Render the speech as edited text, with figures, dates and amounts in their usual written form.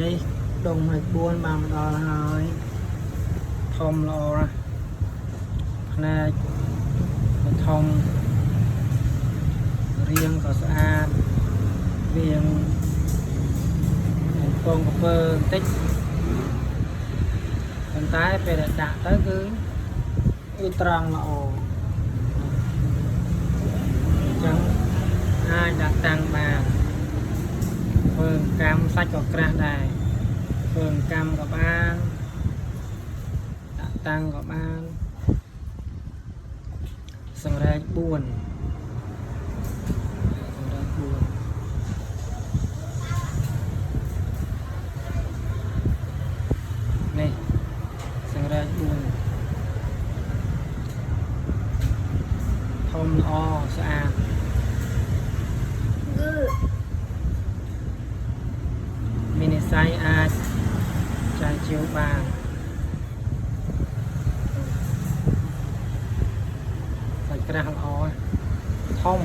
នេះដុំ24បានដល់ហើយធំល្អណាស់ផ្នែកធំរាងក៏ស្អាតវាងពងកពើបន្តិចប៉ុន្តែពេលដាក់ទៅគឺវាត្រង់ល្អអញ្ចឹងអាចដាក់តាំងបានធ្វើកម្មសាច់ក៏ក្រាស់ដែរធ្វើកម្មក៏បានដាក់តាំងក៏បានសង្រែក4នេះសង្រែក4ធំល្អស្អាតមីនិស័យអាចចាយជាវបានសាច់ក្រាស់ល្អធំ